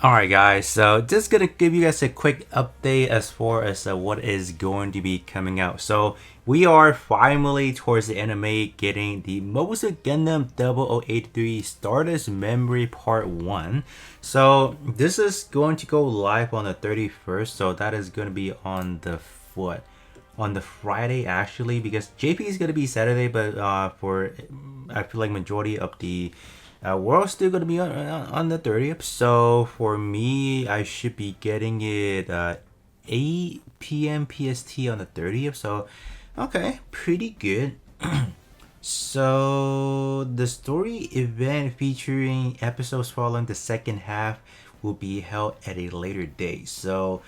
Alright guys, so just gonna give you guys a quick update as far as what is going to be coming out. So we are finally towards the anime getting the Mobile Gundam 0083 Stardust Memory Part 1. So this is going to go live on the 31st, so that is going to be on the what? On the Friday actually, because JP is gonna be Saturday, but for I feel like majority of the we're still gonna be on the 30th. So for me, I should be getting it 8 p.m. PST on the 30th. So okay, pretty good. So the story event featuring episodes following the second half will be held at a later date. So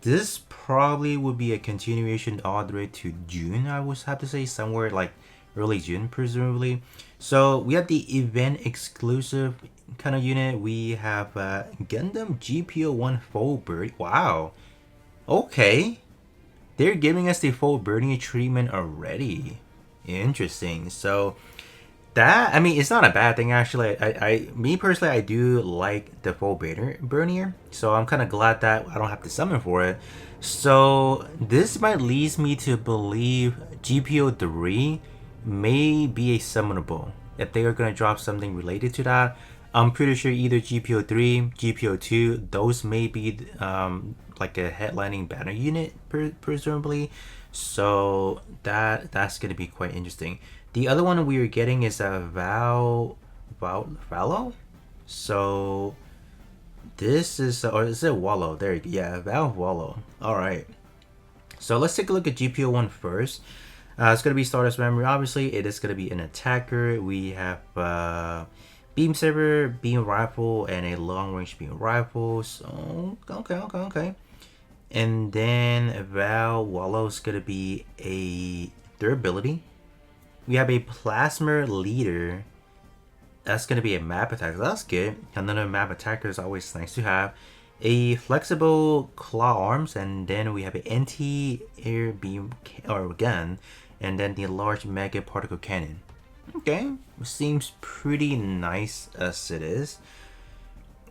this probably would be a continuation all the way to June. I would have to say somewhere like early June, presumably. So we have the event exclusive kind of unit. We have Gundam GPO1 Full Bird. Wow. Okay. They're giving us the full birding treatment already. Interesting. So that, I mean, it's not a bad thing actually. Me personally, I do like the full burnier, so I'm kind of glad that I don't have to summon for it. So this might lead me to believe GPO3 may be a summonable. If they are gonna drop something related to that, I'm pretty sure either GPO3, GPO2, those may be like a headlining banner unit, presumably. So that's gonna be quite interesting. The other one we are getting is a Valo. So this is, or is it Wallow? There you go. Yeah, Val Wallow. All right. So let's take a look at GPO one first. It's gonna be Stardust Memory. Obviously, it is gonna be an attacker. We have beam saber, beam rifle, and a long range beam rifle. So okay. And then Val Wallow is gonna be a durability. We have a plasma leader. That's gonna be a map attacker. That's good. Another map attacker is always nice to have. A flexible claw arms, and then we have an anti-air beam or gun, and then the large mega particle cannon. Okay, seems pretty nice as it is.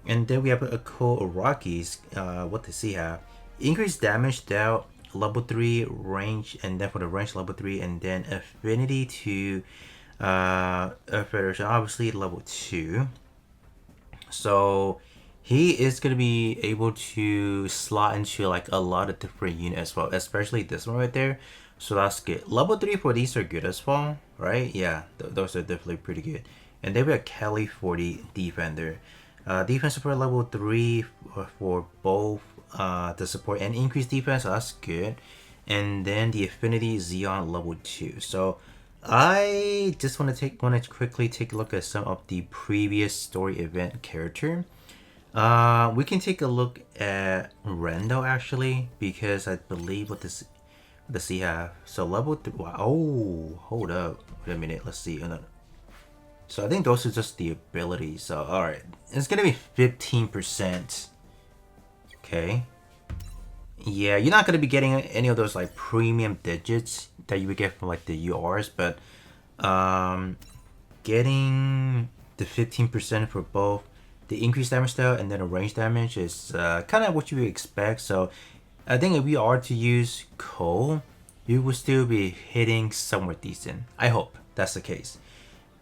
And then we have a cool Rockies. What does he have? Increased damage dealt, level 3 range, and then for the range level 3, and then affinity to Federation, obviously level 2. So he is going to be able to slot into like a lot of different units as well, especially this one right there. So that's good. Level 3 for these are good as well, right? Yeah, those are definitely pretty good. And then we have Kelly for the Defender. Defense support level 3 for both the support and increased defense, so that's good. And then the Affinity Xeon level 2. So I just want to quickly take a look at some of the previous story event character. We can take a look at Rendo actually, because I believe what does he have? So level 3. Wow. Oh, hold up. Wait a minute. Let's see. So I think those are just the abilities. So alright. It's gonna be 15%. Okay. Yeah, you're not gonna be getting any of those like premium digits that you would get from like the URs, but getting the 15% for both the increased damage style and then the range damage is kind of what you would expect. So I think if we are to use Cole, you will still be hitting somewhat decent. I hope that's the case.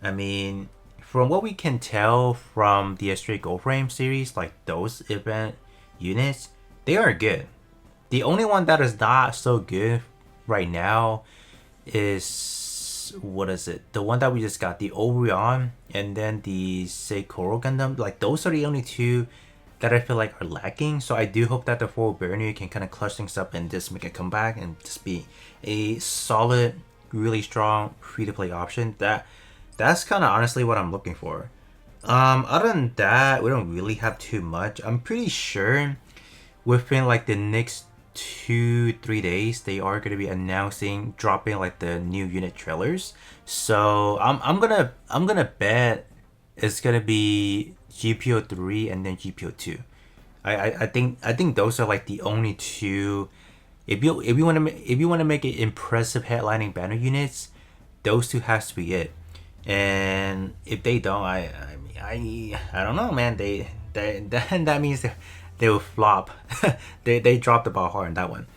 I mean, from what we can tell from the Straight Gold Frame series, like those event units, they are good. The only one that is not so good right now is, what is it? The one that we just got, the Orion, and then the Seikoro Gundam. Like those are the only two that I feel like are lacking. So I do hope that the full Bernier can kind of clutch things up and just make a comeback and just be a solid, really strong free-to-play option. That's kind of honestly what I'm looking for. Other than that, we don't really have too much. I'm pretty sure within like the next 2-3 days they are going to be dropping like the new unit trailers. So I'm gonna bet it's gonna be GPO3 and then GPO2. I think those are like the only two. If you want to make it impressive headlining banner units, those two has to be it. And if they don't, I don't know, man. that means they will flop. They dropped the ball hard on that one.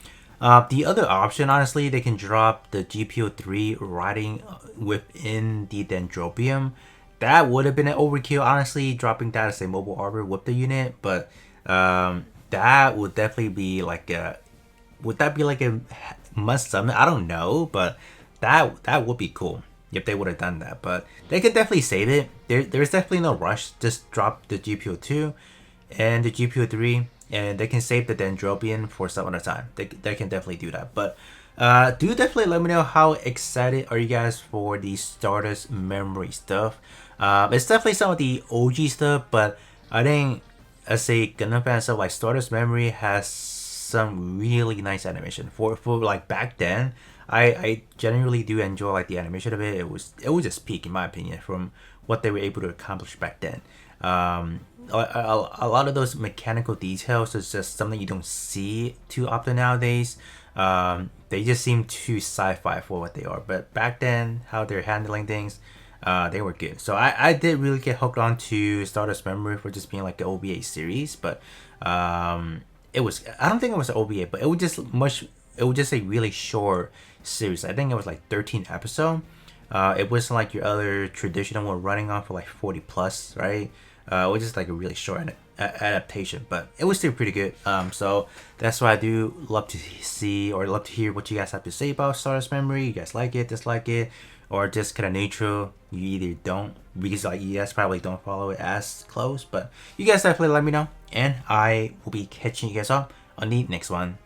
The other option, honestly, they can drop the GPO3 riding within the Dendrobium. That would have been an overkill, honestly, dropping that as a mobile arbor with the unit, but that would definitely be like a. Would that be like a must summon? I don't know, but that would be cool if they would have done that. But they could definitely save it. There's definitely no rush. Just drop the GPO2 and the GPO3, and they can save the Dendrobian for some other time. They can definitely do that. But do definitely let me know how excited are you guys for the Stardust memory stuff. It's definitely some of the OG stuff, but I think as a Gundam fan stuff, like Stardust memory has some really nice animation for like back then. I genuinely do enjoy like the animation of it. It was just peak in my opinion from what they were able to accomplish back then. A lot of those mechanical details is just something you don't see too often nowadays. They just seem too sci-fi for what they are. But back then, how they're handling things, they were good. So I did really get hooked on to Stardust Memory for just being like an OVA series. But it was, I don't think it was an OVA, but it was just a really short series. I think it was like 13 episodes. It wasn't like your other traditional one running on for like 40 plus, right? It was just like a really short adaptation, but it was still pretty good. So that's why I do love to see or love to hear what you guys have to say about Stardust Memory. You guys like it, dislike it, or just kind of neutral. You either don't, because like you guys probably don't follow it as close, but you guys definitely let me know, and I will be catching you guys up on the next one.